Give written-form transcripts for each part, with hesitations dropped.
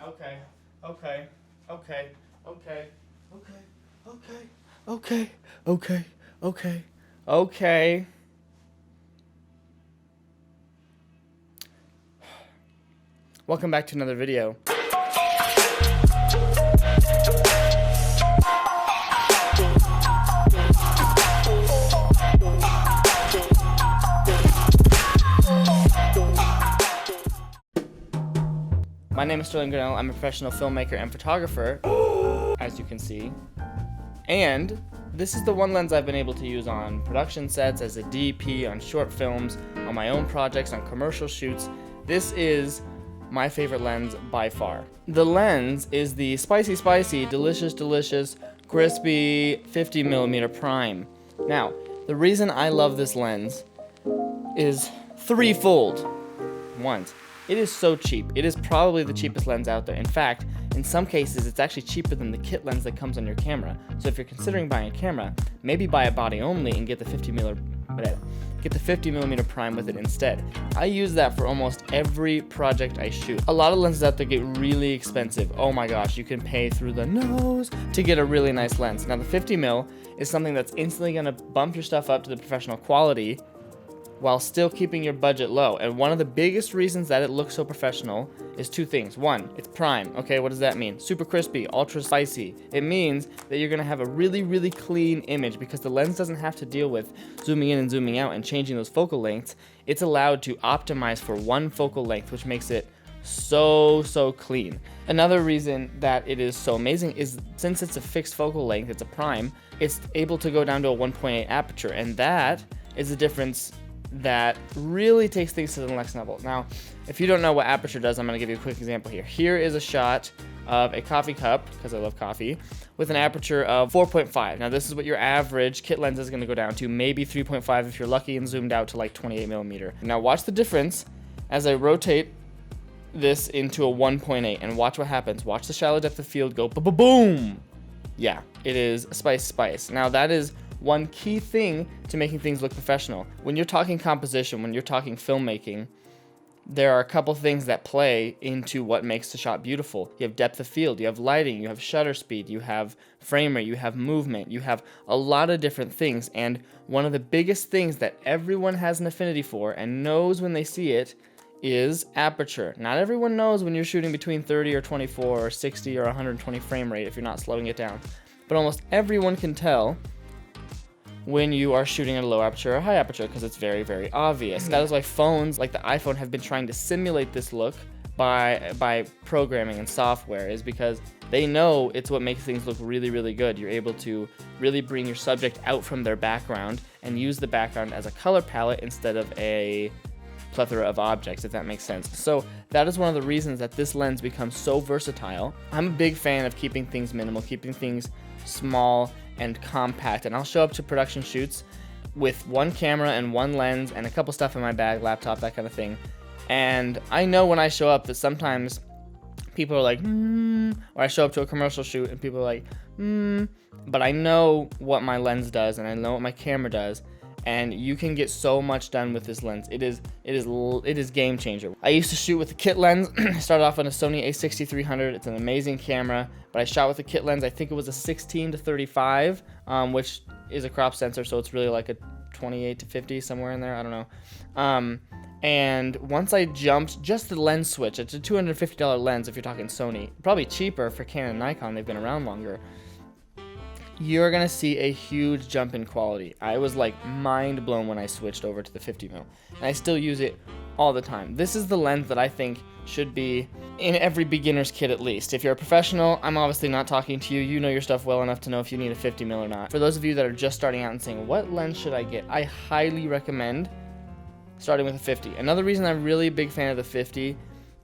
Okay. Okay. Okay. Okay. Okay. Okay. Okay. Okay. Okay. Okay. Welcome back to another video. My name is Sterling Grinnell. I'm a professional filmmaker and photographer, as you can see. And this is the one lens I've been able to use on production sets, as a DP, on short films, on my own projects, on commercial shoots. This is my favorite lens by far. The lens is the spicy, delicious, crispy 50mm prime. Now, the reason I love this lens is threefold. One, it is so cheap. It is probably the cheapest lens out there. In fact, in some cases, it's actually cheaper than the kit lens that comes on your camera. So if you're considering buying a camera, maybe buy a body only and get the 50mm prime with it instead. I use that for almost every project I shoot. A lot of lenses out there get really expensive. Oh my gosh, you can pay through the nose to get a really nice lens. Now the 50mm is something that's instantly gonna bump your stuff up to the professional quality while still keeping your budget low. And one of the biggest reasons that it looks so professional is two things. One, it's prime. Okay, what does that mean? Super crispy, ultra spicy. It means that you're gonna have a really clean image because the lens doesn't have to deal with zooming in and zooming out and changing those focal lengths. It's allowed to optimize for one focal length, which makes it so clean. Another reason that it is so amazing is since it's a fixed focal length, it's a prime, it's able to go down to a 1.8 aperture, and that is the difference that really takes things to the next level. Now, if you don't know what aperture does, I'm going to give you a quick example here. Here is a shot of a coffee cup, because I love coffee, with an aperture of 4.5. Now, this is what your average kit lens is going to go down to, maybe 3.5 if you're lucky and zoomed out to like 28mm. Now, watch the difference as I rotate this into a 1.8 and watch what happens. Watch the shallow depth of field go boom. Yeah, it is spice. Now, that is one key thing to making things look professional. When you're talking composition, when you're talking filmmaking, there are a couple things that play into what makes the shot beautiful. You have depth of field, you have lighting, you have shutter speed, you have frame rate, you have movement, you have a lot of different things. And one of the biggest things that everyone has an affinity for and knows when they see it is aperture. Not everyone knows when you're shooting between 30 or 24 or 60 or 120 frame rate if you're not slowing it down. But almost everyone can tell when you are shooting at a low aperture or high aperture because it's very obvious. That is why phones like the iPhone have been trying to simulate this look by programming and software, is because they know it's what makes things look really good. You're able to really bring your subject out from their background and use the background as a color palette instead of a plethora of objects, if that makes sense. So that is one of the reasons that this lens becomes so versatile. I'm a big fan of keeping things minimal, keeping things small and compact, and I'll show up to production shoots with one camera and one lens and a couple stuff in my bag, laptop, that kind of thing. And I know when I show up that sometimes people are like, or I show up to a commercial shoot and people are like, but I know what my lens does and I know what my camera does, and you can get so much done with this lens. It is game changer. I used to shoot with a kit lens. I started off on a Sony a6300. It's an amazing camera, but I shot with a kit lens. I think it was a 16-35, which is a crop sensor, so it's really like a 28-50, somewhere in there. I don't know. And once I jumped just the lens switch, it's a $250 lens if you're talking Sony. Probably cheaper for Canon and Nikon. They've been around longer. You're gonna see a huge jump in quality. I was like mind blown when I switched over to the 50mm, and I still use it all the time. This is the lens that I think should be in every beginner's kit at least. If you're a professional, I'm obviously not talking to you. You know your stuff well enough to know if you need a 50mm or not. For those of you that are just starting out and saying, what lens should I get? I highly recommend starting with a 50. Another reason I'm really a big fan of the 50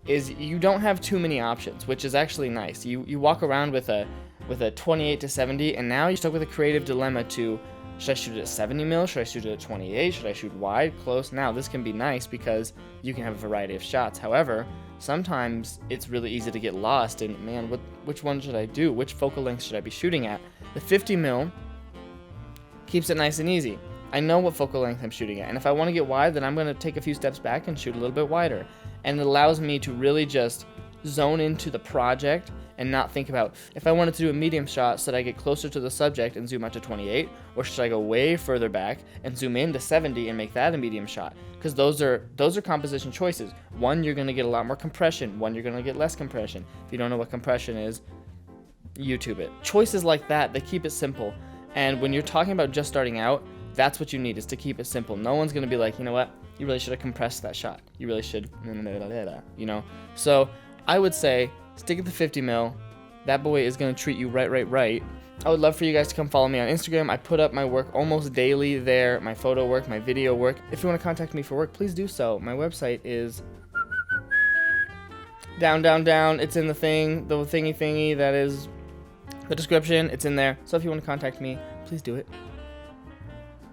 is you don't have too many options, which is actually nice. You walk around with a 28-70, and now you're stuck with a creative dilemma to, should I shoot it at 70mm? Should I shoot it at 28? Should I shoot wide, close? Now, this can be nice because you can have a variety of shots. However, sometimes it's really easy to get lost in, man, which one should I do? Which focal length should I be shooting at? The 50mm keeps it nice and easy. I know what focal length I'm shooting at, and if I want to get wide, then I'm going to take a few steps back and shoot a little bit wider. And it allows me to really just zone into the project and not think about, if I wanted to do a medium shot, should I get closer to the subject and zoom out to 28, or should I go way further back and zoom in to 70 and make that a medium shot? Because those are composition choices. One, you're going to get a lot more compression. One, you're going to get less compression. If you don't know what compression is, YouTube it. Choices like that, they keep it simple. And when you're talking about just starting out, that's what you need, is to keep it simple. No one's going to be like, you know what, you really should have compressed that shot. You really should, you know? So I would say stick at the 50 mil. That boy is going to treat you right. I would love for you guys to come follow me on Instagram. I put up my work almost daily there, my photo work, my video work. If you want to contact me for work, please do so. My website is down. It's in the thingy that is the description. It's in there. So if you want to contact me, please do it.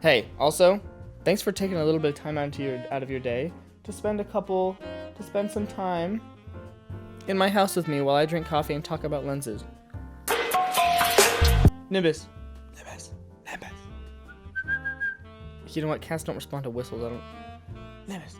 Hey, also, thanks for taking a little bit of time out of your day to spend some time in my house with me while I drink coffee and talk about lenses. Nimbus. You know what? Cats don't respond to whistles. Nimbus.